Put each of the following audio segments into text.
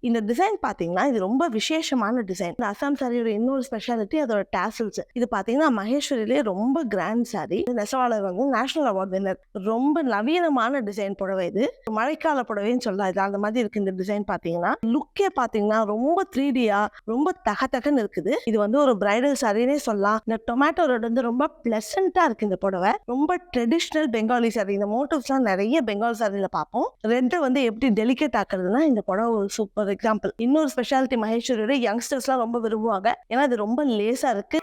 இந்த டிசைன் பாத்தீங்கன்னா இது ரொம்ப விசேஷமான டிசைன். இந்த அசாம் சாரியோட இன்னொரு ஸ்பெஷாலிட்டி அதோட டாசல்ஸ். இது பாத்தீங்கன்னா மகேஸ்வரியிலே ரொம்ப கிராண்ட் சாரி. நெசவாளர் வந்து நேஷனல் அவார்ட் வின்னர். ரொம்ப நவீனமான டிசைன் புடவை இது. மழைக்கால புடவைன்னு சொல்லலாம். இது அந்த மாதிரி இருக்கு இந்த டிசைன் பாத்தீங்கன்னா. லுக்கே பாத்தீங்கன்னா ரொம்ப 3Dயா ரொம்ப தகன்னு இருக்குது. இது வந்து ஒரு பிரைடல் சாரினே சொல்லலாம். இந்த டொமேட்டோ ரெட் வந்து ரொம்ப பிளசண்டா இருக்கு இந்த புடவை. ரொம்ப ட்ரெடிஷனல் பெங்காலி சாரி. இந்த மோட்டிவ்ஸ்லாம் நிறைய பெங்கால் சாரியில பார்ப்போம். ரெட்டை வந்து எப்படி டெலிகேட் ஆக்குறதுன்னா இந்த புடவை ஒரு சூப்பர் எக்ஸாம்பிள். இன்னொரு ஸ்பெஷாலிட்டி மகேஸ்வரியோட யங்ஸ்டர்ஸ்லாம் ரொம்ப விரும்புவாங்க. ஏன்னா இது ரொம்ப லேசா இருக்கு.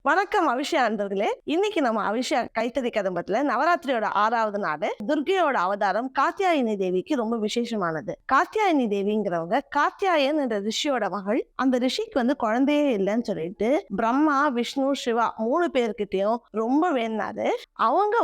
வணக்கம் அவிஷயா நண்பர்களே. இன்னைக்கு நம்ம அவிஷயா கைத்தறி கதம்பத்துல நவராத்திரியோட 6வது நாடு துர்கையோட அவதாரம் காத்தியாயினி தேவிக்கு ரொம்ப விசேஷமானது. காத்தியாயினி தேவிங்கிறவங்க காத்தியாயன் என்ற ரிஷியோட மகள். அந்த ரிஷிக்கு வந்து குழந்தையே இல்லைன்னு சொல்லிட்டு பிரம்மா, விஷ்ணு, சிவா 3 பேர்கிட்டயும் ரொம்ப வேணாரு. அவங்க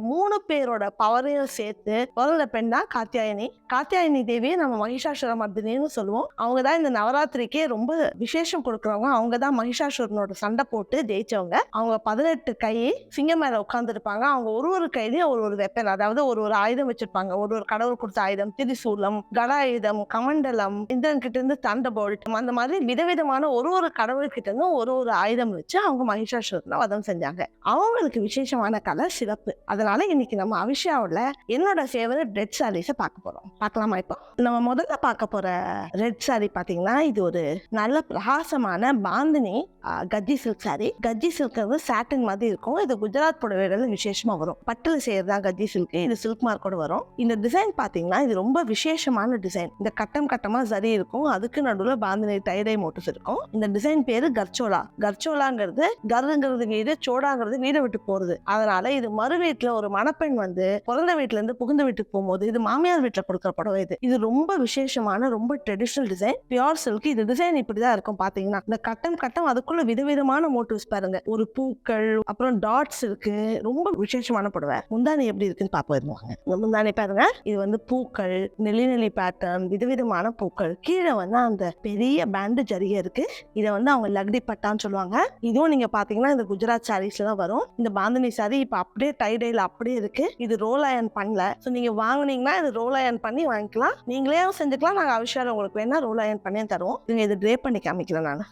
3 பேரோட பவரையும் சேர்த்து பிறந்த பெண் தான் காத்தியாயினி. காத்தியாயினி தேவியை நம்ம மகிஷாசுர மர்தினின்னு சொல்லுவோம். அவங்கதான் இந்த நவராத்திரிக்கே ரொம்ப விசேஷம் கொடுக்குறவங்க. அவங்கதான் மகிஷாசுரனோட சண்டை போட்டு ஜெயிச்சவங்க. அவங்க 18 கை சிங்கம் மேல உட்கார்ந்து இருப்பாங்க. அவங்க ஒரு கையிலயும் ஒரு வெப்பன், அதாவது ஒரு ஆயுதம் வச்சிருப்பாங்க. ஒரு கடவுள் கொடுத்த ஆயுதம், திரிசூலம், கடாயுதம், கமண்டலம், இந்திரன் கிட்ட இருந்து தண்டபோல்ட், அந்த மாதிரி விதவிதமான ஒரு கடவுள் கிட்ட இருந்து ஒரு ஆயுதம் வச்சு அவங்க மகிஷாசுரனை வதம் செஞ்சாங்க. அவங்களுக்கு விசேஷமான கலர் சிவப்பு. அதனால இன்னைக்கு நம்ம அவிஷயாவுல என்னோட ஃபேவரட் ரெட் சாரீஸை பார்க்க போறோம். பார்க்கலாமா? இப்போ நம்ம முதல்ல பார்க்க போற ரெட் சாரி பாத்தீங்கன்னா இது ஒரு நல்ல பிரகாசமான bandhani gajji silk sorry. கஜ்ஜி silk வந்து சாட்டின் மாதிரி இருக்கும். இது குஜராத் புடவைகள் விசேஷமா வரும். பட்டுல செய்யறதா கஜ்ஜி சில்க். இது சில்க் மார்க்கோட வரும். இந்த டிசைன் பாத்தீங்கன்னா இது ரொம்ப விசேஷமான டிசைன். இந்த கட்டமா சரி இருக்கும். அதுக்கு நடுவுல பாந்தினி டைடை மோட்டிவ்ஸ் இருக்கும். இந்த டிசைன் பேரு கர்ச்சோலா. கர்ச்சோலாங்கிறது கருங்கிறது வீடு, சோடாங்கிறது வீடை விட்டு போறது. அதனால இது மறு வீட்டுல ஒரு மணப்பெண் வந்து பிறந்த வீட்டுல இருந்து புகுந்த வீட்டுக்கு போகும்போது இது மாமியார் வீட்டுல கொடுக்குற புடவை. இது ரொம்ப விசேஷமான ரொம்ப ட்ரெடிஷனல் டிசைன். Pure silk. இது டிசைன் இப்படிதான் இருக்கும். பாத்தீங்கன்னா இந்த கட்டம் அதுக்குள்ள விதவிதமான மோட்டிவ்ஸ் பாருங்க. ஒரு பூக்கள், அப்புறம் டாட்ஸ் இருக்கு. ரொம்ப விசேஷமான புடவை. முந்தானி எப்படி இருக்குன்னு பாப்போம். முந்தானி பாருங்க. இது வந்து பூக்கள், நெல்லி பேட்டர்ன், விதவிதமான பூக்கள். கீழே வந்து அந்த பெரிய பேண்டு ஜரிகை இருக்கு. இதை வந்து அவங்க லக்டி பட்டான்னு சொல்லுவாங்க. இதுவும் நீங்க பாத்தீங்கன்னா இந்த குஜராத் சாரீஸ்ல தான் வரும். இந்த பாந்தினி சாரி இப்ப அப்படியே டைடைல அப்படியே இருக்கு. இது ரோல் அயர்ன் பண்ணல. சோ நீங்க வாங்குனீங்கன்னா இது ரோல் அயர்ன் பண்ணி வாங்கிக்கலாம். நீங்களே செஞ்சுக்கலாம். நாங்க அவிஷயால உங்களுக்கு வேணா ரோல் அயர்ன் பண்ணி தருவோம். நீங்க இதை ட்ரே பண்ணி காமிக்கிறேன் நான்.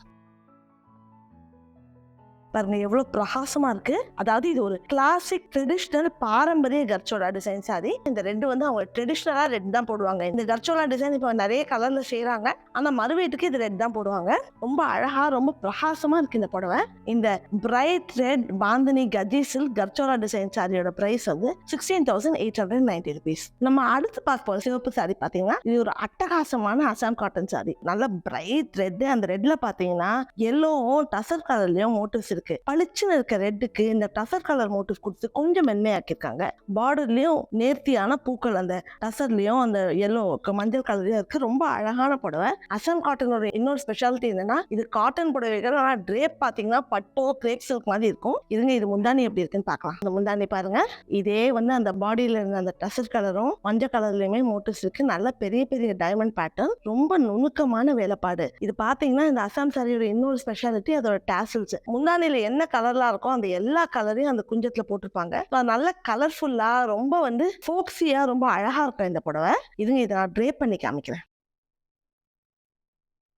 பாருங்க எவ்வளவு பிரகாசமா இருக்கு. அதாவது இது ஒரு கிளாசிக் ட்ரெடிஷனல் பாரம்பரிய கர்ச்சோலா டிசைன் சாரி. இந்த ரெட் வந்து அவங்க ட்ரெடிஷனலா ரெட் தான் போடுவாங்க. இந்த கர்ச்சோலா டிசைன் இப்போ நிறைய கலர்ல செய்யறாங்க. ஆனா மறுவீட்டுக்கு இது ரெட் தான் போடுவாங்க. ரொம்ப அழகா ரொம்ப பிரகாசமா இருக்கு இந்த புடவை. இந்த bright red bandhani gajji silk gharchola design சாரியோட பிரைஸ் வந்து 16,890 rupees. நம்ம அடுத்து பார்க்க போற சிவப்பு சாரி பாத்தீங்கன்னா இது ஒரு அட்டகாசமான அசாம் காட்டன் சாரி. நல்ல பிரைட் ரெட். அந்த ரெட்ல பாத்தீங்கன்னா எல்லோவும் டசர் கலர்லயும் மோட்டிவ்ஸ் இருக்கு. பளிச்சுன்னு இருக்க ரெட்டுக்கு இந்த டசர் கலர் மோட்டிவ் கொடுத்து கொஞ்சம் மென்மையாக்கிருக்காங்க. பார்டர்லயும் நேர்த்தியான பூக்கள் அந்த டசர்லயும் அந்த எல்லோ மஞ்சள் கலர்லயும் இருக்கு. ரொம்ப அழகான புடவை. அசாம் காட்டனோட இன்னொரு ஸ்பெஷாலிட்டி என்னன்னா இது காட்டன் புடவைகள். ஆனா ட்ரேப் பாத்தீங்கன்னா பட்டோ கிரேப் சில்க் மாதிரி இருக்கும். இது முந்தானி எப்படி இருக்குன்னு பார்க்கலாம். அந்த முந்தானி பாருங்க. இதே வந்து அந்த பாடியில இருந்த அந்த டசர் கலரும் மஞ்சள் கலர்லயுமே மோட்டிவ்ஸ் இருக்கு. நல்ல பெரிய பெரிய டைமண்ட் பேட்டர்ன். ரொம்ப நுணுக்கமான வேலைப்பாடு. இது பாத்தீங்கன்னா இந்த அசாம் சாரியோட இன்னொரு ஸ்பெஷாலிட்டி அதோட டாசல்ஸ். முந்தானி என்ன கலர்லாம் இருக்கும் அந்த எல்லா கலரையும் அந்த குஞ்சத்துல போட்டிருப்பாங்க. நல்ல கலர்ஃபுல்லா ரொம்ப வந்து ஃபோக்ஸியா ரொம்ப அழகா இருக்கும் இந்த புடவை. இதை நான் ட்ரே பண்ணி காமிக்கிறேன்.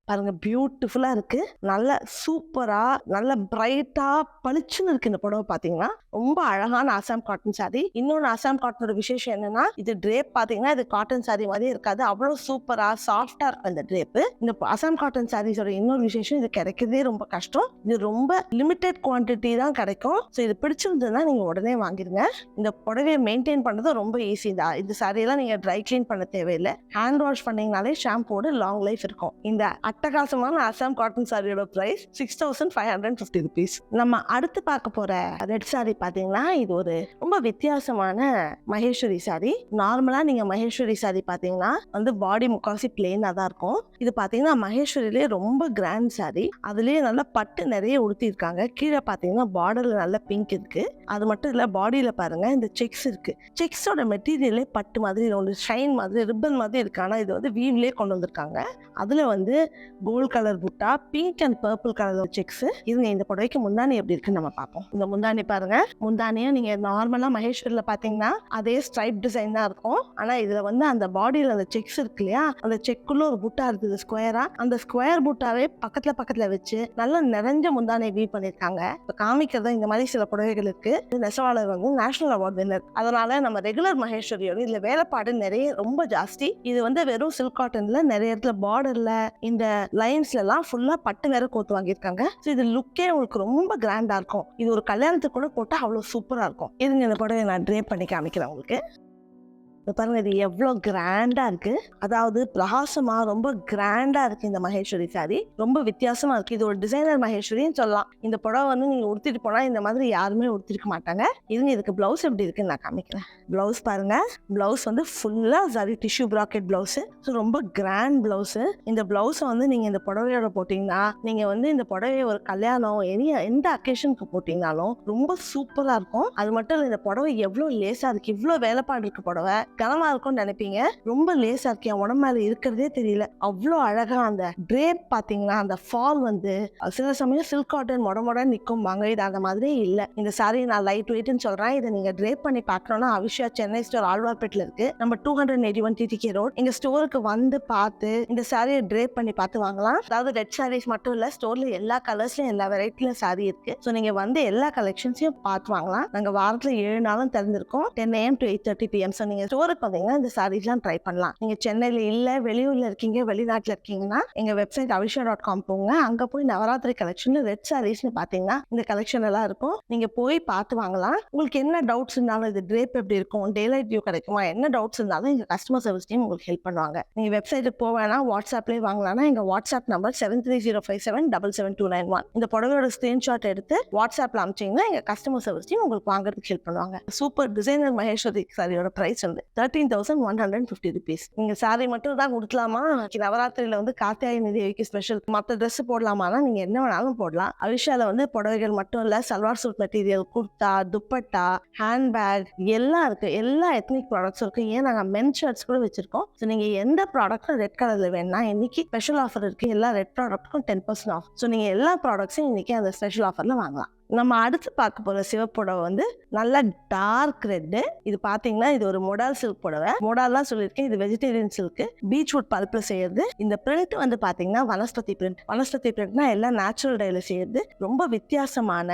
பாருங்க பியூட்டிஃபுல்லா இருக்கு. நல்ல சூப்பரா நல்ல பிரைட்டா பளிச்சுன்னு இருக்கு இந்த புடவை. பாத்தீங்கன்னா ரொம்ப அழகான அசாம் காட்டன் சாரி. இன்னொன்னு அசாம் காட்டனோட விசேஷம் என்னன்னா இது ட்ரேப் பாத்தீங்கன்னா இது காட்டன் சாரி மாதிரி இருக்காது. அவ்வளவு சூப்பரா சாஃப்டா இருக்கும் இந்த ட்ரேப். இந்த அசாம் காட்டன் சாரீஸோட இன்னொரு விசேஷம் இது கிடைக்கிறதே ரொம்ப கஷ்டம். இது ரொம்ப லிமிடெட் குவான்டிட்டி தான் கிடைக்கும். ஸோ இது பிடிச்சிருந்ததுன்னா நீங்க உடனே வாங்கிருங்க. இந்த புடவையை மெயின்டைன் பண்றது ரொம்ப ஈஸி தான். இந்த சாரியெல்லாம் நீங்க ட்ரை கிளீன் பண்ண தேவையில்லை. ஹேண்ட் வாஷ் பண்ணீங்கனாலே ஷாம்போட லாங் லைஃப் இருக்கும். இந்த அட்டகாசமான அசாம் காட்டன் சாரியோட பிரைஸ் 6,550 rupees. நம்ம அடுத்து பார்க்க போற ரெட் சாரி பாத்தீங்கன்னா இது ஒரு ரொம்ப வித்தியாசமான மகேஸ்வரி சாரி. நார்மலா நீங்க மகேஸ்வரி சாரி பாத்தீங்கன்னா வந்து பாடி முக்காசி பிளெயினா தான் இருக்கும். இது பாத்தீங்கன்னா மகேஸ்வரியிலே ரொம்ப கிராண்ட் சாரி. அதுலயே நல்ல பட்டு நிறைய உடுத்தி இருக்காங்க. கீழே பாத்தீங்கன்னா பார்டர்ல நல்ல பிங்க் இருக்கு. அது மட்டும் இல்ல பாடியில பாருங்க இந்த செக்ஸ் இருக்கு. செக்ஸோட மெட்டீரியலே பட்டு மாதிரி ஒரு ஷைன் மாதிரி ரிப்பன் மாதிரி இருக்கு. ஆனா இது வந்து வீவ்லயே கொண்டு வந்திருக்காங்க. அதுல வந்து கோல்ட் கலர் புட்டா, pink and purple colour sex. இதுங்க இந்த புடவைக்கு முந்தானி எப்படி இருக்குன்னு நம்ம பார்ப்போம். இந்த முந்தானி பாருங்க. முந்தானியும் நீங்க நார்மலா மகேஸ்வரில பாத்தீங்கன்னா அதே ஸ்ட்ரைப் டிசைன் தான் இருக்கும். ஆனா இதுல வந்து அந்த பாடியில அந்த செக்ஸ் இருக்கு இல்லையா, அந்த செக்குள்ள ஒரு புட்டா இருக்குது ஸ்கொயரா. அந்த ஸ்கொயர் புட்டாவே பக்கத்துல வச்சு நல்லா நிறைஞ்ச முந்தானியை வீவ் பண்ணிருக்காங்க. இப்ப காமிக்கிறதா இந்த மாதிரி சில புடவைகள் இருக்கு. நெசவாளர் வந்து நேஷனல் அவார்ட் வின்னர். அதனால நம்ம ரெகுலர் மகேஸ்வரியோட இதுல வேலைப்பாடு நிறைய ரொம்ப ஜாஸ்தி. இது வந்து வெறும் சில்க் காட்டன்ல நிறைய இடத்துல பார்டர்ல இந்த லைன்ஸ்ல எல்லாம் ஃபுல்லா பட்டு வேற கோத்து வாங்கியிருக்காங்க. இது லுக்கே உங்களுக்கு ரொம்ப கிராண்டா இருக்கும். இது ஒரு கல்யாணத்துக்கு கூட போட்டா அவ்வளவு சூப்பரா இருக்கும். இதுங்க இந்த புடவை நான் ட்ரேப் பண்ணி காமிக்கிறேன் உங்களுக்கு. பாருங்க, இது எவ்வளவு கிராண்டா இருக்கு. அதாவது பிரகாசமா ரொம்ப கிராண்டா இருக்கு. இந்த மகேஸ்வரி சாரி ரொம்ப வித்தியாசமா இருக்கு. இது ஒரு டிசைனர் மகேஸ்வரின்னு சொல்லலாம். இந்த புடவை வந்து நீங்க உடுத்திட்டு போனா இந்த மாதிரி யாருமே உடுத்திருக்க மாட்டாங்க. இதுக்கு பிளவுஸ் எப்படி இருக்குன்னு நான் காமிக்கிறேன். பிளவுஸ் பாருங்க. பிளவுஸ் வந்து ஃபுல்லா சாரி டிஷ்யூ பிராக்கெட் பிளவுஸ். ரொம்ப கிராண்ட் பிளவுஸ். இந்த பிளவுஸ் வந்து நீங்க இந்த புடவையோட போட்டீங்கன்னா, நீங்க வந்து இந்த புடவைய ஒரு கல்யாணம் எந்த அக்கேஷனுக்கு போட்டீங்கன்னாலும் ரொம்ப சூப்பரா இருக்கும். அது மட்டும் இல்ல, இந்த புடவை எவ்வளவு லேசா இருக்கு, இவ்வளவு வேலைப்பாடு இருக்கு. புடவை கனமா இருக்கும்னு நினைப்பீங்க, ரொம்ப லேசா இருக்கு. என் உடம்பு மேல இருக்கிறதே தெரியல. அவ்வளோ அழகா அந்த ட்ரேப் பாத்தீங்கன்னா, அந்த ஃபால் வந்து சில சமயம் சில்க் காட்டன் மொட நிக்கும் வாங்க. இது அந்த மாதிரி இல்ல. இந்த சாரி நான் லைட் வெயிட்னு சொல்றேன். இதை நீங்க ட்ரேப் பண்ணி பார்க்கணும்னா அவிஷா சென்னை ஸ்டோர் ஆழ்வார்பேட்டில் இருக்கு. நம்ம 281 TTK ரோட். எங்க ஸ்டோருக்கு வந்து பார்த்து இந்த சாரியை ட்ரேப் பண்ணி பார்த்து வாங்கலாம். அதாவது ரெட் சாரீஸ் மட்டும் இல்ல, ஸ்டோர்ல எல்லா கலர்ஸ்லயும் எல்லா வெரைட்டில சாரி இருக்கு. ஸோ நீங்க வந்து எல்லா கலெக்ஷன்ஸையும் பார்த்து வாங்கலாம். நாங்க வாரத்துல 7 நாளும் திறந்திருக்கோம், 10 AM to 8:30 PM. ஸோ நீங்க ஸ்டோருக்கு வந்தீங்கன்னா இந்த சாரீஸ்லாம் ட்ரை பண்ணலாம். நீங்க சென்னையில இல்ல, வெளியூர்ல இருக்கீங்க, வெளிநாட்டுல இருக்கீங்கன்னா எங்க வெப்சைட் avisha.com போங்க. அங்க போய் நவராத்திரி கலெக்ஷன்ல ரெட் சாரீஸ்னு பாத்தீங்கன்னா இந்த கலெக்ஷன் எல்லாம் இருக்கும். நீங்க போய் பார்த்து வாங்கலாம். உங்களுக்கு என்ன டவுட்ஸ் இருந்தாலும், இது ட்ரேப் எப்படி இருக்கும், டேலைட் வியூ கிடைக்குமா, என்ன டவுட்ஸ் இருந்தாலும் எங்க கஸ்டமர் சர்வீஸ் டீம் உங்களுக்கு ஹெல்ப் பண்ணுவாங்க. நீங்க வெப்சைட்டுக்கு போவேனா வாட்ஸ்அப்லேயே வாங்கலாம்னா எங்க வாட்ஸ்அப் நம்பர் 7305777291. இந்த புடவையோட ஸ்கிரீன்ஷாட் எடுத்து வாட்ஸ்அப்ல அனுப்பிச்சீங்கன்னா எங்க கஸ்டமர் சர்வீஸ் டீம் உங்களுக்கு வாங்குறதுக்கு ஹெல்ப் பண்ணுவாங்க. சூப்பர் டிசைனர் மகேஸ்வரி சாரியோட பிரைஸ் வந்து 13,150 rupees. நீங்க சாரி மட்டும் தான் கொடுக்கலாமா, நவராத்திரியில வந்து காத்தியாயனி தேவிக்கு ஸ்பெஷல் மற்ற ட்ரெஸ் போடலாமானா நீங்க என்ன வேணாலும் போடலாம். அவிஷால வந்து புடவைகள் மட்டும் இல்ல, salwar suit material, kurta, dupatta, handbag எல்லாம் இருக்கு. எல்லா எத்னிக் ப்ராடக்ட்ஸும் இருக்கு. ஏன் நாங்க மென் ஷர்ட்ஸ் கூட வச்சிருக்கோம். ஸோ நீங்க எந்த ப்ராடக்ட்டும் ரெட் கலர்ல வேணும்னா இன்னைக்கு ஸ்பெஷல் ஆஃபர் இருக்கு. எல்லா ரெட் ப்ராடக்ட்டுக்கும் 10% ஆஃப். ஸோ நீங்க எல்லா ப்ராடக்ட்ஸும் இன்னைக்கு அந்த ஸ்பெஷல் ஆஃபர்ல வாங்கலாம். நம்ம அடுத்து பார்க்க போற சிவப்பு புடவை வந்து நல்ல டார்க் ரெட். இது பாத்தீங்கன்னா இது ஒரு மொடால் சில்க் புடவை. மொடால்லாம் சொல்லியிருக்கேன், இது வெஜிடேரியன் சில்க், பீச்வுட் பல்ப்ல செய்யறது. இந்த பிரிண்ட் வந்து பாத்தீங்கன்னா வனஸ்பதி பிரிண்ட். வனஸ்பதி பிரிண்ட்னா எல்லாம் நேச்சுரல் டைல செய்யறது. ரொம்ப வித்தியாசமான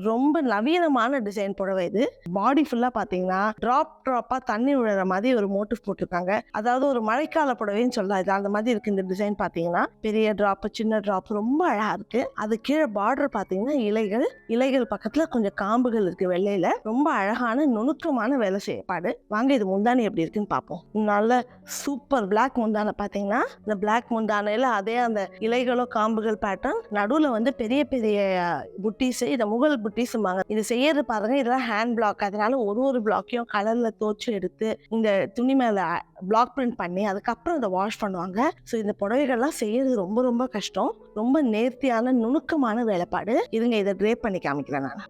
ரொம்ப நவீனமான டிசைன் புடவை இது. பாடி ஃபுல்லா பாத்தீங்கன்னா டிராப்பா தண்ணி விழுற மாதிரி ஒரு மோட்டிவ் போட்டிருக்காங்க. அதாவது ஒரு மழைக்கால புடவைன்னு சொல்லலாம். இது அந்த மாதிரி இருக்கு. இந்த டிசைன் பாத்தீங்கன்னா பெரிய டிராப், சின்ன டிராப், ரொம்ப அழகா இருக்கு. அது கீழே பார்டர் பாத்தீங்கன்னா இலைகள் பக்கத்துல கொஞ்சம் காம்புகள் இருக்கு வெள்ளையில. ரொம்ப அழகான நுணுக்கமான வேலை செய்யப்பாடு. வாங்க இது முந்தானி எப்படி இருக்குன்னு பார்ப்போம். நல்ல சூப்பர் பிளாக் முந்தானை பாத்தீங்கன்னா, இந்த பிளாக் முந்தானையில அதே அந்த இலைகளோ காம்புகள் பேட்டர்ன், நடுவுல வந்து பெரிய பெரிய புட்டீஸ், இதை முகல் புட்டீஸ். இது செய்யறது பாருங்க, இதெல்லாம் ஹேண்ட் பிளாக். அதனால ஒரு பிளாக்கையும் கலர்ல தோச்சு எடுத்து இந்த துணி மேல பிளாக் பிரிண்ட் பண்ணி அதுக்கப்புறம் இதை வாஷ் பண்ணுவாங்க. ஸோ இந்த புடவைகள்லாம் செய்யறது ரொம்ப ரொம்ப கஷ்டம். ரொம்ப நேர்த்தியான நுணுக்கமான வேலைப்பாடு. இதுங்க இதை ட்ரேப் பண்ணி காமிக்கிறேன் நான்.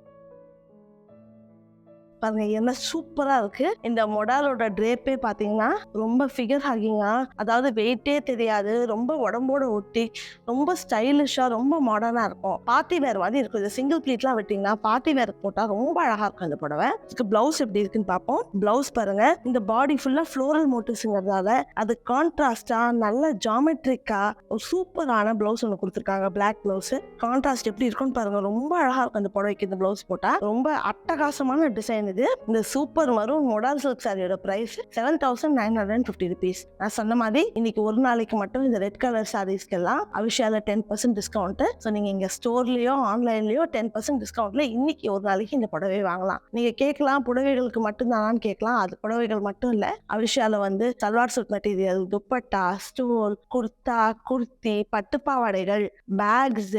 பாருங்க என்ன சூப்பரா இருக்கு. இந்த மொடாலோட ட்ரேப்பே பாத்தீங்கன்னா ரொம்ப ஃபிகர் ஹக்கிங்கா, அதாவது வெயிட்டே தெரியாது, ரொம்ப உடம்போட ஒட்டி ரொம்ப ஸ்டைலிஷா ரொம்ப மாடர்னா இருக்கும். பார்ட்டி வேர் மாதிரி இருக்கும். இது சிங்கிள் ப்ளீட்லாம் விட்டீங்கன்னா பார்ட்டி வேர் போட்டா ரொம்ப அழகா இருக்கும் இந்த புடவை. இதுக்கு பிளவுஸ் எப்படி இருக்குன்னு பார்ப்போம். பிளவுஸ் பாருங்க, இந்த பாடி ஃபுல்லா ஃப்ளோரல் மோட்டிவ்ஸ்ங்கிறதால அது கான்ட்ராஸ்டா நல்ல ஜாமெட்ரிக்கா ஒரு சூப்பரான பிளவுஸ் ஒன்று கொடுத்துருக்காங்க. பிளாக் பிளவுஸ் கான்ட்ராஸ்ட் எப்படி இருக்குன்னு பாருங்க. ரொம்ப அழகா இருக்கும் இந்த புடவைக்கு இந்த பிளவுஸ் போட்டா. ரொம்ப அட்டகாசமான டிசைன் இது. இந்த சூப்பர் மரூன் மொடால் சில்க் சாரியோட பிரைஸ் 7,950 rupees. நான் சொன்ன மாதிரி இன்னைக்கு ஒரு நாளைக்கு மட்டும் இந்த ரெட் கலர் சாரீஸ்க்கெல்லாம் அவிஷால 10% டிஸ்கவுண்ட். ஸோ நீங்க இங்க ஸ்டோர்லயோ ஆன்லைன்லயோ 10% டிஸ்கவுண்ட்ல இன்னைக்கு ஒரு நாளைக்கு இந்த புடவை வாங்கலாம். நீங்க கேட்கலாம் புடவைகளுக்கு மட்டும் தானான்னு கேட்கலாம். அது புடவைகள் மட்டும் இல்ல, அவிஷால வந்து salwar suit material, dupatta, stole, kurta, kurti, பட்டுப்பாவாடைகள், பேக்ஸ்,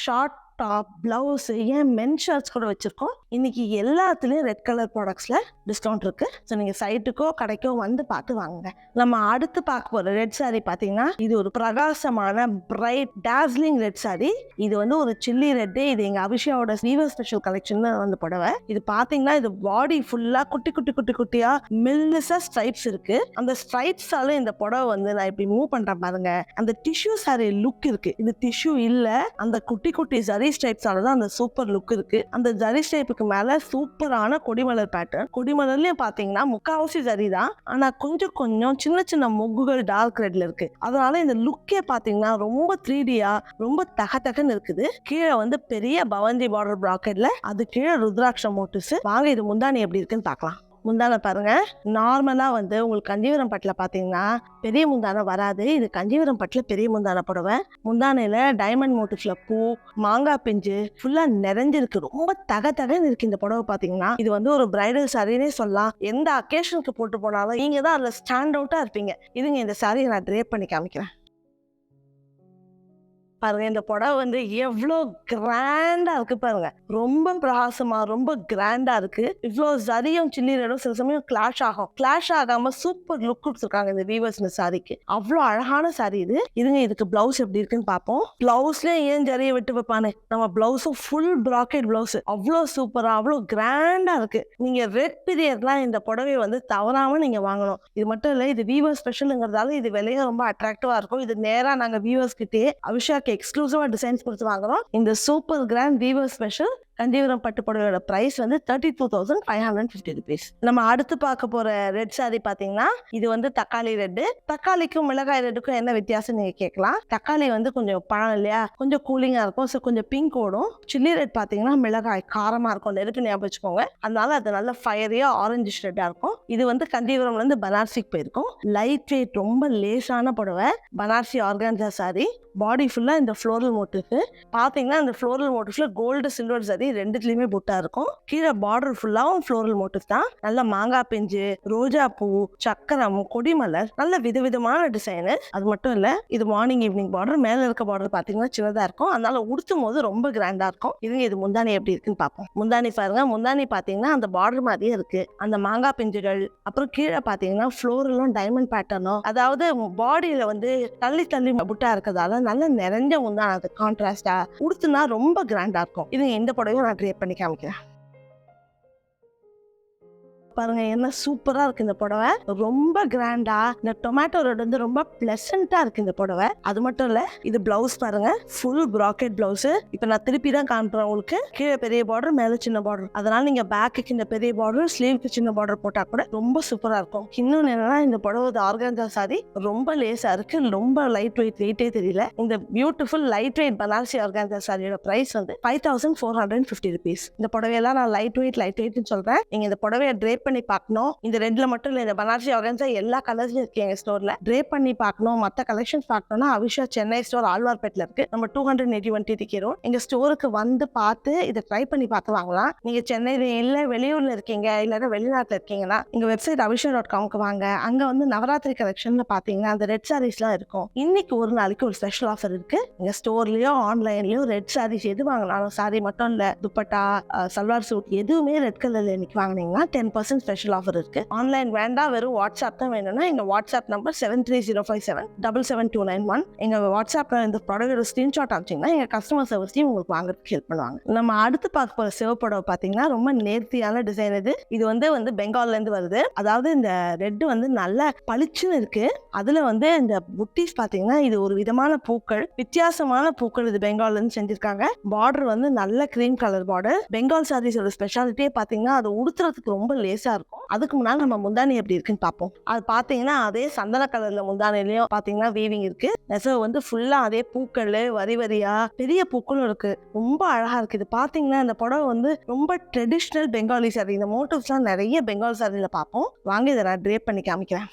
ஷார்ட் டாப், பிளவுஸ், ஏன் மென் ஷர்ட்ஸ் கூட வச்சிருக்கோம். இன்னைக்கு எல்லாத்துலயும் ரெட் கலர் ப்ராடக்ட்ஸ்ல டிஸ்கவுண்ட் இருக்கு. ஸோ நீங்க சைட்டுக்கோ கடைக்கோ வந்து பார்த்து வாங்குங்க. நம்ம அடுத்து பார்க்க போற ரெட் சாரி பாத்தீங்கன்னா இது ஒரு பிரகாசமான பிரைட் டாஸ்லிங் ரெட் சாரி. இது வந்து ஒரு சில்லி ரெட். இது எங்க அபிஷாவோட வீவர் ஸ்பெஷல் கலெக்ஷன் வந்து புடவை. இது பாத்தீங்கன்னா இது பாடி ஃபுல்லா குட்டி குட்டி குட்டி குட்டியா மில்லிசா ஸ்ட்ரைப்ஸ் இருக்கு. அந்த ஸ்ட்ரைப்ஸால இந்த புடவை வந்து நான் இப்படி மூவ் பண்றேன் பாருங்க. அந்த டிஷ்யூ சாரி லுக் இருக்கு. இது டிஷ்யூ இல்ல, அந்த குட்டி குட்டி ஜரி ஸ்ட்ரைப்ஸால தான் அந்த சூப்பர் லுக் இருக்கு. அந்த ஜரி ஸ்ட்ரைப்புக்கு மேல சூப்பரான கொடிமலர் பேட்டர்ன். கொடிமலர்லயும் பாத்தீங்கன்னா முக்காவாசி ஜரி தான், ஆனா கொஞ்சம் கொஞ்சம் சின்ன சின்ன மொக்குகள் டார்க் ரெட்ல இருக்கு. அதனால இந்த லுக்கே பாத்தீங்கன்னா ரொம்ப 3Dயா ரொம்ப தகன்னு இருக்குது. கீழே வந்து பெரிய பவந்தி பார்டர் பிராக்கெட்ல அது கீழே ருத்ராட்ச மோட்டிவ்ஸ். வாங்க இது முந்தானி எப்படி இருக்குன்னு பார்க்கலாம். முந்தானை பாருங்க. நார்மலா வந்து உங்களுக்கு கஞ்சிவரம் பட்டுல பாத்தீங்கன்னா பெரிய முந்தானை வராது. இது கஞ்சிவரம் பட்டுல பெரிய முந்தானை புடவை. முந்தானையில டைமண்ட் மோட்டிவ்ல பூ, மாங்காய் பிஞ்சு ஃபுல்லா நிறைஞ்சிருக்கு. ரொம்ப தகன்னு இருக்கு இந்த புடவை. பாத்தீங்கன்னா இது வந்து ஒரு பிரைடல் சாரினே சொல்லலாம். எந்த அக்கேஷனுக்கு போட்டு போனாலும் நீங்க தான் அதுல ஸ்டாண்ட் அவுட்டா இருப்பீங்க. இதுங்க இந்த சாரியை நான் ட்ரேப் பண்ணி காமிக்கிறேன் பாருங்க. இந்த புடவை வந்து எவ்வளோ கிராண்டா இருக்கு பாருங்க. ரொம்ப பிரகாசமா ரொம்ப கிராண்டா இருக்கு. இவ்வளோ ஜரியும் சில்லி ரெடும் சில சமயம் கிளாஷ் ஆகும். கிளாஷ் ஆகாம சூப்பர் லுக் கொடுத்துருக்காங்க இந்த வீவர்ஸ் சாரிக்கு. அவ்வளோ அழகான சாரி இது. இதுங்க இதுக்கு பிளவுஸ் எப்படி இருக்குன்னு பார்ப்போம். பிளவுஸ்ல ஏன் ஜரியை விட்டு வைப்பானே, நம்ம பிளவுஸும் ஃபுல் பிராக்கெட் பிளவுஸ். அவ்வளோ சூப்பரா அவ்வளோ கிராண்டா இருக்கு. நீங்க ரெட் பீரியட்லாம் இந்த புடவையை வந்து தவறாம நீங்க வாங்கணும். இது மட்டும் இல்லை, இது வீவர் ஸ்பெஷலுங்கிறதால இது விலையும் ரொம்ப அட்ராக்டிவா இருக்கும். இது நேரா நாங்க வீவர்ஸ் கிட்டே அபிஷா எக்ஸ்க்ளூசிவா டிசைன்ஸ் கொடுத்து வாங்குறோம். இந்த super grand weaver special Kanjivaram பட்டு புடவையோட பிரைஸ் வந்து 32,550 rupees. நம்ம அடுத்து பார்க்க போற ரெட் சாரி பாத்தீங்கன்னா இது வந்து தக்காளி ரெட். தக்காளிக்கும் மிளகாய் ரெட்டுக்கும் என்ன வித்தியாசம் நீங்க கேட்கலாம். தக்காளி வந்து கொஞ்சம் பழம் இல்லையா, கொஞ்சம் கூலிங்கா இருக்கும். ஸோ கொஞ்சம் பிங்க் ஓடும். சில்லி ரெட் பாத்தீங்கன்னா மிளகாய் காரமா இருக்கும். நெருப்பு ஞாபகம் வச்சுக்கோங்க. அதனால அது நல்ல ஃபயரியா ஆரஞ்சு ஷெட்டா இருக்கும். இது வந்து கஞ்சிவரம்ல இருந்து பனாரசிக்கு போயிருக்கும். லைட் வெயிட் ரொம்ப லேசான புடவை. பனாரசி ஆர்கான்ஜா சாரி. பாடி ஃபுல்லா இந்த ஃப்ளோரல் மோட்டிவ் பாத்தீங்கன்னா இந்த ஃப்ளோரல் மோட்டிவ்ல கோல்டு சில்வர் சரி ரெண்டுத்துலயுமே புட்டா இருக்கும். கீழே பார்டர் ஃபுல்லாவும் ஃப்ளோரல் மோட்டிவ் தான். நல்ல மாங்காய் பிஞ்சு, ரோஜா பூ, சக்கரம், கொடிமலர், நல்ல விதவிதமான டிசைனு. அது மட்டும் இல்ல, இது மார்னிங் ஈவினிங் பார்டர். மேல இருக்க பார்டர் பாத்தீங்கன்னா சின்னதா இருக்கும். அதனால உடுத்தும் போது ரொம்ப கிராண்டா இருக்கும். இது முந்தானி எப்படி இருக்குன்னு பார்ப்போம். முந்தானி பாருங்க. முந்தானி பாத்தீங்கன்னா அந்த பார்டர் மாதிரியே இருக்கு. அந்த மாங்காய் பிஞ்சுகள், அப்புறம் கீழே பாத்தீங்கன்னா ஃப்ளோரலும் டைமண்ட் பேட்டர்னும், அதாவது பாடியில வந்து தள்ளி தள்ளி புட்டா இருக்கிறதால நல்ல நிறைஞ்ச முந்தான. அது கான்ட்ராஸ்டா உடுத்துனா ரொம்ப கிராண்டா இருக்கும். இது எந்த புடவையும் நான் ட்ரேப் பண்ணி காமிக்கிறேன் பாருங்க. என்ன சூப்பரா இருக்கு இந்த புடவை. ரொம்ப கிராண்டா இந்த டொமேட்டோ ரெட் வந்து ரொம்ப பிளசண்டா இருக்கு இந்த புடவை. அது மட்டும் இல்ல, இது பிளவுஸ் பாருங்க. Full bracket blouse. இப்ப நான் திருப்பி தான் காண்றேன் உங்களுக்கு. கீழே பெரிய பார்டர், மேல சின்ன பார்டர். அதனால நீங்க பேக்குக்கு இந்த பெரிய பார்டர், ஸ்லீவ்க்கு சின்ன பார்டர் போட்டா கூட ரொம்ப சூப்பரா இருக்கும். இன்னொன்னு என்னன்னா, இந்த புடவை ஆர்கான்ஜா சாரி ரொம்ப லேசா இருக்கு. ரொம்ப லைட் வெயிட், வெயிட்டே தெரியல. இந்த பியூட்டிஃபுல் லைட் வெயிட் பனாரசி ஆர்கான்ஜா சாரியோட பிரைஸ் வந்து 5,450 rupees. இந்த புடவையெல்லாம் நான் லைட் வெயிட்னு சொல்றேன். நீங்க இந்த புடவைய ட்ரேப் பண்ணி பார்க்கணும். இந்த ரெட்ல மட்டும் இல்ல, இந்த பனாரசி ஆர்கான்ஜா எல்லா கலர்ஸ்லயும் இருக்கு எங்க ஸ்டோர்ல. ட்ரேப் பண்ணி பார்க்கணும், மத்த கலெக்ஷன்ஸ் பார்க்கணும்னா அபிஷா சென்னை ஸ்டோர் ஆழ்வார்பேட்ல இருக்கு. நம்ம 281 TTK ரோட். எங்க ஸ்டோருக்கு வந்து பார்த்து இதை ட்ரை பண்ணி பார்த்து வாங்கலாம். நீங்க சென்னையில இல்ல வெளியூர்ல இருக்கீங்க, இல்ல வெளிநாட்டுல இருக்கீங்கன்னா எங்க வெப்சைட் abhisha.com வாங்க. அங்க வந்து நவராத்திரி கலெக்ஷன்ல பாத்தீங்கன்னா அந்த ரெட் சாரீஸ்லாம் இருக்கும். இன்னைக்கு ஒரு நாளைக்கு ஒரு ஸ்பெஷல் ஆஃபர் இருக்கு. எங்க ஸ்டோர்லயோ ஆன்லைன்லயோ ரெட் சாரீஸ் எது வாங்கினாலும், சாரி மட்டும் இல்ல, துப்பட்டா, சல்வார் சூட் எதுவுமே ரெட் கலர்ல இன்னைக்கு வாங்கினீங்கன்னா 10% ஸ்பெஷல் ஆஃபர் இருக்கு. ஆன்லைன் வேண்டாம், வெறும் வாட்ஸ்அப் தான் வேணும்னா எங்க வாட்ஸ்அப் நம்பர் 7305777291. எங்க வாட்ஸ்அப்ல இந்த ப்ராடக்டோட ஸ்கிரீன்ஷாட் அனுப்பிச்சிங்கன்னா எங்க கஸ்டமர் சர்வீஸ் டீம் உங்களுக்கு வாங்குறதுக்கு ஹெல்ப் பண்ணுவாங்க. நம்ம அடுத்து பார்க்க போற சிவப்புடவை பாத்தீங்கன்னா ரொம்ப நேர்த்தியான டிசைன். இது வந்து பெங்கால்ல இருந்து வருது. அதாவது இந்த ரெட் வந்து நல்ல பளிச்சுன்னு இருக்கு. அதுல வந்து இந்த புட்டிஸ் பாத்தீங்கன்னா இது ஒரு விதமான பூக்கள், வித்தியாசமான பூக்கள். இது பெங்கால்ல இருந்து செஞ்சிருக்காங்க. பார்டர் வந்து நல்ல கிரீம் கலர் பார்டர். பெங்கால் சாரீஸோட ஸ்பெஷாலிட்டியே பாத்தீங்கன்னா அது உடுத்துறதுக்கு ரொம்ப லேசா இருக்கும். அதுக்கு முன்னாடி நம்ம முந்தானி எப்படி இருக்குன்னு பார்ப்போம். அது பாத்தீங்கன்னா அதே சந்தன கலர்ல முந்தானிலையும் பாத்தீங்கன்னா வீவிங் இருக்கு. நெசவு வந்து ஃபுல்லா அதே பூக்கள், வரி வரியா பெரிய பூக்களும் இருக்கு. ரொம்ப அழகா இருக்கு. இது பாத்தீங்கன்னா இந்த புடவை வந்து ரொம்ப ட்ரெடிஷ்னல் பெங்காலி சாரி. இந்த மோட்டிவ்ஸ்லாம் நிறைய பெங்கால் சாரியில பார்ப்போம். வாங்க இதை நான் ட்ரேப் பண்ணி காமிக்கிறேன்.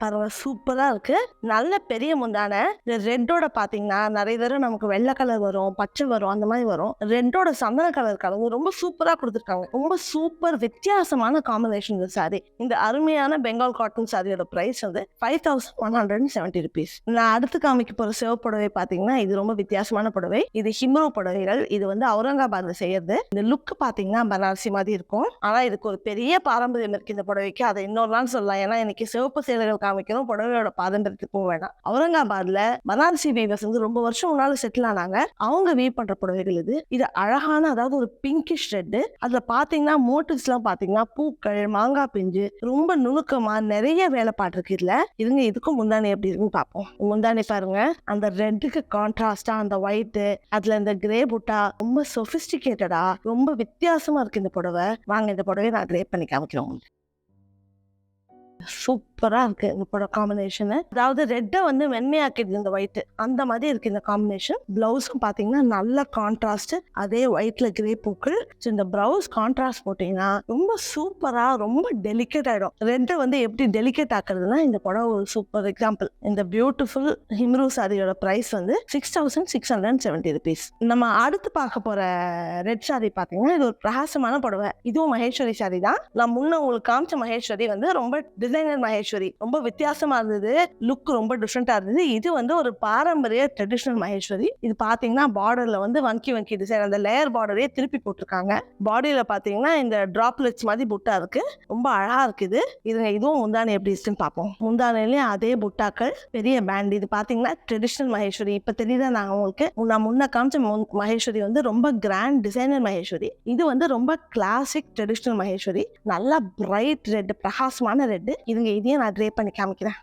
பரவாயில்ல, சூப்பரா இருக்கு. நல்ல பெரிய முந்தான. இந்த ரெட்டோட பாத்தீங்கன்னா நிறைய தடவை நமக்கு வெள்ளை கலர் வரும், பச்சை வரும், அந்த மாதிரி வரும். ரெட்டோட சந்தன கலர் கலந்து ரொம்ப சூப்பரா கொடுத்துருக்காங்க. ரொம்ப சூப்பர் வித்தியாசமான காம்பினேஷன் இந்த சாரி. இந்த அருமையான பெங்கால் காட்டன் சாரியோட பிரைஸ் வந்து 5170 rupees. நான் அடுத்து காமிக்க போற சிவப்பு புடவை பாத்தீங்கன்னா இது ரொம்ப வித்தியாசமான புடவை. இது ஹிம்ரோ புடவைகள். இது வந்து அவுரங்காபாத்ல செய்யறது. இந்த லுக் பாத்தீங்கன்னா பனாரசி மாதிரி இருக்கும். ஆனா இதுக்கு ஒரு பெரிய பாரம்பரியம் இருக்கு இந்த புடவைக்கு. அதை இன்னொரு நாள் சொல்லலாம். ஏன்னா இன்னைக்கு சிவப்பு சேலைகள் காமிக்கணும், புடவையோட பாரம்பரியத்துக்கு போக வேண்டாம். அவுரங்காபாத்ல பனாரசி வீவர்ஸ் வந்து ரொம்ப வருஷம் முன்னால செட்டில் ஆனாங்க. அவங்க வீவ் பண்ற புடவைகள் இது. இது அழகான, அதாவது ஒரு பிங்கிஷ் ரெட். அதுல பாத்தீங்கன்னா மோட்டிவ்ஸ் எல்லாம் பாத்தீங்கன்னா பூக்கள், மாங்காய் பிஞ்சு, ரொம்ப நுணுக்கமா நிறைய வேலைப்பாடு இருக்கு இதுல. இதுங்க இதுக்கும் முந்தானி எப்படி இருக்குன்னு பார்ப்போம். முந்தானி பாருங்க, அந்த ரெட்டுக்கு கான்ட்ராஸ்டா அந்த ஒயிட், அதுல இந்த கிரே புட்டா ரொம்ப சொபிஸ்டிகேட்டடா ரொம்ப வித்தியாசமா இருக்கு இந்த புடவை. வாங்க இந்த புடவை நான் கிரே பண்ணி காமிக்கிறோம். சூப்பரா இருக்கு இந்த புடவை காம்பினேஷன். அதாவது ரெட்டை வந்து வெண்மையாக்கிடுது இந்த ஒயிட், அந்த மாதிரி இருக்கு இந்த காம்பினேஷன். பிளவுஸும் பாத்தீங்கன்னா நல்ல கான்ட்ராஸ்ட், அதே ஒயிட்ல கிரே பூக்கள். இந்த பிளவுஸ் கான்ட்ராஸ்ட் போட்டீங்கன்னா ரொம்ப சூப்பரா ரொம்ப டெலிகேட் ஆயிடும். ரெட்டை வந்து எப்படி டெலிகேட் ஆக்குறதுன்னா இந்த புடவை ஒரு சூப்பர் எக்ஸாம்பிள். இந்த பியூட்டிஃபுல் ஹிம்ரூ சாரியோட பிரைஸ் வந்து 6670 rupees. நம்ம அடுத்து பார்க்க போற ரெட் சாரி பாத்தீங்கன்னா இது ஒரு பிரகாசமான புடவை. இதுவும் மகேஸ்வரி சாரி தான். நான் முன்ன உங்களுக்கு காமிச்ச மகேஸ்வரி வந்து ரொம்ப டிசைனர் மகேஸ்வரி, ரொம்ப வித்தியாசமா இருந்தது. லுக் ரொம்ப டிஃப்ரெண்டா இருந்தது. இது வந்து ஒரு பாரம்பரிய ட்ரெடிஷனல் மகேஸ்வரி. இது பாத்தீங்கன்னா பார்டர்ல வந்து வங்கி வங்கி டிசைன், அந்த லேயர் பார்டரே திருப்பி போட்டிருக்காங்க. பாடியில பாத்தீங்கன்னா இந்த டிராப்லெட்ஸ் மாதிரி புட்டா இருக்கு. ரொம்ப அழகா இருக்குது. இதுவும் முந்தானி எப்படி இருக்குன்னு பார்ப்போம். முந்தானிலையும் அதே புட்டாக்கள், பெரிய பேண்ட். இது பாத்தீங்கன்னா ட்ரெடிஷனல் மகேஸ்வரி. இப்ப தெரியுதா நான் உங்களுக்கு நான் முன்ன காமிச்ச மகேஸ்வரி வந்து ரொம்ப கிராண்ட் டிசைனர் மகேஸ்வரி. இது வந்து ரொம்ப கிளாசிக் ட்ரெடிஷனல் மகேஸ்வரி. நல்லா பிரைட் ரெட், பிரகாசமான ரெட். இதுங்க இதையும் நான் ட்ரே பண்ணி காமிக்கிறேன்.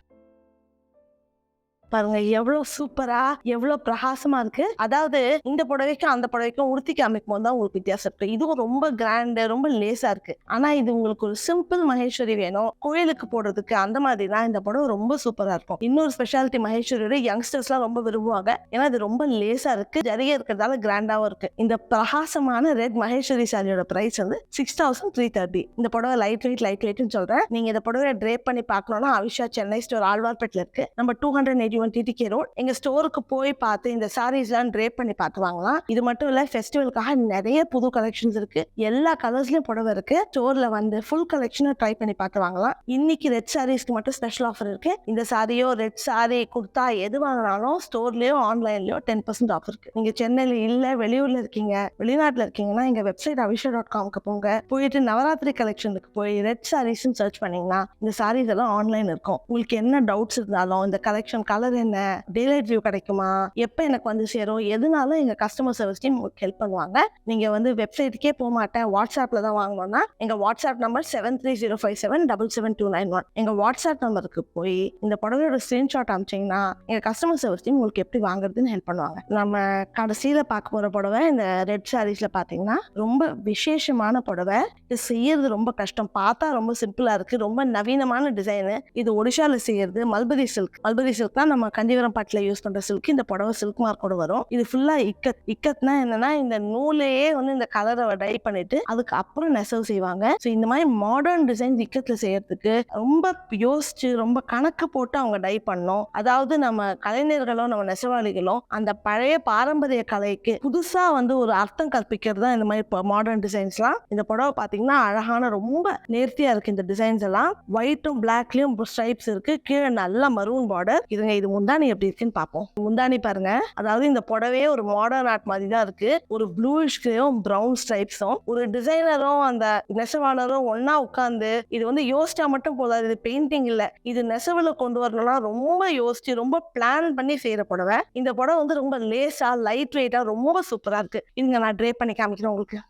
பாருங்க எவ்வளவு சூப்பரா எவ்வளவு பிரகாசமா இருக்கு. அதாவது இந்த புடவைக்கும் அந்த புடவைக்கும் உடுத்தி காமிக்கும் போது தான் உங்களுக்கு வித்தியாசம் இருக்கு. இதுவும் ரொம்ப கிராண்ட், ரொம்ப லேசா இருக்கு. ஆனா இது உங்களுக்கு ஒரு சிம்பிள் மகேஸ்வரி வேணும், கோயிலுக்கு போடுறதுக்கு, அந்த மாதிரினா இந்த புடவை ரொம்ப சூப்பரா இருக்கும். இன்னொரு ஸ்பெஷாலிட்டி மகேஸ்வரியோட யங்ஸ்டர்ஸ் எல்லாம் ரொம்ப விரும்புவாங்க. ஏன்னா இது ரொம்ப லேசா இருக்கு, ஜரிகை இருக்கிறதால கிராண்டாவும் இருக்கு. இந்த பிரகாசமான ரெட் மகேஸ்வரி சாரியோட பிரைஸ் வந்து 6330. இந்த புடவை லைட் வெயிட்னு சொல்றேன். நீங்க இந்த புடவை ட்ரே பண்ணி பார்க்கணும்னா அவிஷா சென்னை ஸ்டோர் ஆழ்வார்பேட்டில் இருக்கு. நம்ம 281 TTK ரோட். எங்க ஸ்டோருக்கு போய் பார்த்து இந்த சாரீஸ் எல்லாம் ட்ரே பண்ணி பார்த்து வாங்கலாம். இது மட்டும் இல்ல, ஃபெஸ்டிவலுக்காக நிறைய புது கலெக்ஷன்ஸ் இருக்கு. எல்லா கலர்ஸ்லயும் புடவை இருக்கு. ஸ்டோர்ல வந்து ஃபுல் கலெக்ஷனை ட்ரை பண்ணி பார்த்து வாங்கலாம். இன்னைக்கு ரெட் சாரீஸ்க்கு மட்டும் ஸ்பெஷல் ஆஃபர் இருக்கு. இந்த சாரியோ ரெட் சாரி குர்த்தா எது வாங்கினாலும் ஸ்டோர்லயோ ஆன்லைன்லயோ 10% ஆஃபர் இருக்கு. நீங்க சென்னையில இல்ல, வெளியூர்ல இருக்கீங்க, வெளிநாட்டுல இருக்கீங்கன்னா எங்க வெப்சைட் avisha.com போங்க. போயிட்டு நவராத்திரி கலெக்ஷனுக்கு போய் ரெட் சாரீஸ் சர்ச் பண்ணீங்கன்னா இந்த சாரீஸ் எல்லாம் ஆன்லைன் இருக்கும். உங்களுக்கு என்ன டவுட்ஸ் இருந்தாலும், இந்த கலெக்ஷன் கலர் என்ன, டேலைட் வியூ கிடைக்குமா, எப்ப எனக்கு வந்து சேரும், எதுனாலும் எங்க கஸ்டமர் சர்வீஸ் டீம் உங்களுக்கு ஹெல்ப் பண்ணுவாங்க. நீங்க வந்து வெப்சைட்டுக்கே போக மாட்டேன், வாட்ஸ்அப்ல தான் வாங்கணும்னா எங்க வாட்ஸ்அப் நம்பர் 7305777291. எங்க வாட்ஸ்அப் நம்பருக்கு போய் இந்த புடவையோட ஸ்கிரீன்ஷாட் அனுப்பிச்சீங்கன்னா எங்க கஸ்டமர் சர்வீஸ் டீம் உங்களுக்கு எப்படி வாங்குறதுன்னு ஹெல்ப் பண்ணுவாங்க. நம்ம கடைசியில பார்க்க போற புடவை இந்த ரெட் சாரீஸ்ல பாத்தீங்கன்னா ரொம்ப விசேஷமான புடவை. இது செய்யறது ரொம்ப கஷ்டம். பார்த்தா ரொம்ப சிம்பிளா இருக்கு, ரொம்ப நவீனமான டிசைன். இது ஒடிஷால செய்யறது மல்பரி சில்க். மல்பரி சில்க் தான் நம்ம கஞ்சிவரம் பாட்டில் யூஸ் பண்ற சில்க். இந்த புடவை சில்க் மார்க்கோட வரும். இது ஃபுல்லா இக்கத்னா என்னன்னா இந்த நூலையே வந்து இந்த கலரை டை பண்ணிட்டு அதுக்கு அப்புறம் நெசவு செய்வாங்க. இந்த மாதிரி மாடர்ன் டிசைன் இக்கத்துல செய்யறதுக்கு ரொம்ப யோசிச்சு ரொம்ப கணக்கு போட்டு அவங்க டை பண்ணோம். அதாவது நம்ம கலைஞர்களும் நம்ம நெசவாளிகளும் அந்த பழைய பாரம்பரிய கலைக்கு புதுசா வந்து ஒரு அர்த்தம் கற்பிக்கிறது தான் இந்த மாதிரி மாடர்ன் டிசைன்ஸ்லாம். இந்த புடவை பாத்தீங்கன்னா அழகான ரொம்ப நேர்த்தியா இருக்கு. இந்த டிசைன்ஸ் எல்லாம் ஒயிட்டும் பிளாக்லயும் ஸ்ட்ரைப்ஸ் இருக்கு. கீழே நல்ல மரூன் பார்டர். இது முந்தானி எப்படி இருக்குன்னு பார்ப்போம். முந்தானி பாருங்க, அதாவது இந்த புடவையே ஒரு மாடர்ன் ஆர்ட் மாதிரி தான் இருக்கு. ஒரு ப்ளூயிஷ் கிரேவும் பிரவுன் ஸ்ட்ரைப்ஸும், ஒரு டிசைனரும் அந்த நெசவாளரும் ஒன்னா உட்கார்ந்து இது வந்து யோசிச்சா மட்டும் போதாது. இது பெயிண்டிங் இல்ல, இது நெசவுல கொண்டு வரணும்னா ரொம்ப யோசிச்சு ரொம்ப பிளான் பண்ணி செய்யற புடவை. இந்த புடவை வந்து ரொம்ப லேசா லைட் வெயிட்டா ரொம்ப சூப்பரா இருக்கு. இதுங்க நான் ட்ரே பண்ணி காமிக்கிறேன் உங்களுக்கு.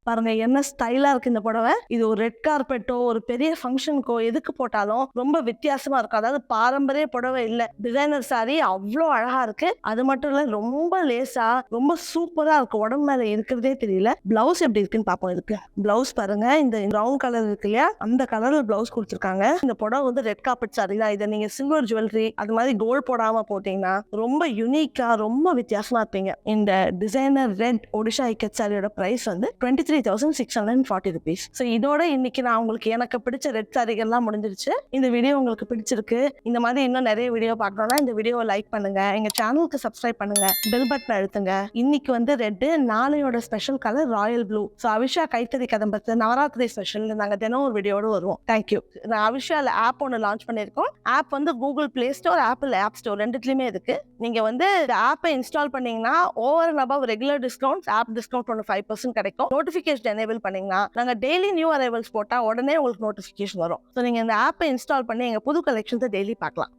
பாருங்க என்ன ஸ்டைலா இருக்கு இந்த புடவை. இது ஒரு ரெட் கார்பெட்டோ ஒரு பெரிய ஃபங்க்ஷனுக்கோ எதுக்கு போட்டாலும் ரொம்ப வித்தியாசமா இருக்கும். அதாவது பாரம்பரிய புடவை இல்ல, டிசைனர் சாரி அவ்வளோ அழகா இருக்கு. அது மட்டும் இல்ல ரொம்ப லேசா ரொம்ப சூப்பரா இருக்கு. உடம்பு மேல இருக்கிறதே தெரியல. பிளவுஸ் எப்படி இருக்குன்னு பாப்போம். இருக்கு பிளவுஸ் பாருங்க, இந்த ப்ரௌன் கலர் இருக்கு இல்லையா, அந்த கலர்ல பிளவுஸ் கொடுத்துருக்காங்க. இந்த புடவை வந்து ரெட் கார்பெட் சாரி தான். இதை நீங்க சில்வர் ஜுவல்லரி அது மாதிரி கோல்ட் போடாம போட்டீங்கன்னா ரொம்ப யூனிக்கா ரொம்ப வித்தியாசமா இருப்பீங்க. இந்த டிசைனர் ரெட் ஒடிஷா இக்கத் சாரியோட பிரைஸ் வந்து 23 53,640 rupees. ஸோ இதோட இன்னைக்கு நான் உங்களுக்கு எனக்கு பிடிச்ச ரெட் சாரிகள்லாம் முடிஞ்சிருச்சு. இந்த வீடியோ உங்களுக்கு பிடிச்சிருக்கு, இந்த மாதிரி இன்னும் நிறைய வீடியோ பார்க்கணும்னா இந்த வீடியோவை லைக் பண்ணுங்க, எங்க சேனலுக்கு சப்ஸ்கிரைப் பண்ணுங்க, பெல் பட்டன் அழுத்துங்க. இன்னைக்கு வந்து ரெட்டு, நாளையோட special colour royal blue. So Avisha கைத்தறி கதம்பத்து நவராத்திரி ஸ்பெஷல் நாங்கள் தினம் ஒரு வீடியோட வருவோம். தேங்க்யூ. நான் அவிஷால ஆப் ஒன்று லான்ச் பண்ணியிருக்கோம். ஆப் வந்து Google Play Store, Apple App Store ரெண்டுத்துலையுமே இருக்கு. நீங்க வந்து இந்த ஆப்பை இன்ஸ்டால் பண்ணீங்கன்னா over and above regular discounts, app discount 5% கிடைக்கும். நோட்டிஃபிகேஷன் எனேபிள் பண்ணீங்கன்னா நாங்க டெய்லி நியூ அரைவல்ஸ் போட்டா உடனே உங்களுக்கு நோட்டிஃபிகேஷன் வரும். ஸோ நீங்க இந்த ஆப்பை இன்ஸ்டால் பண்ணி எங்க புது கலெக்ஷன்ஸை டெய்லி பார்க்கலாம்.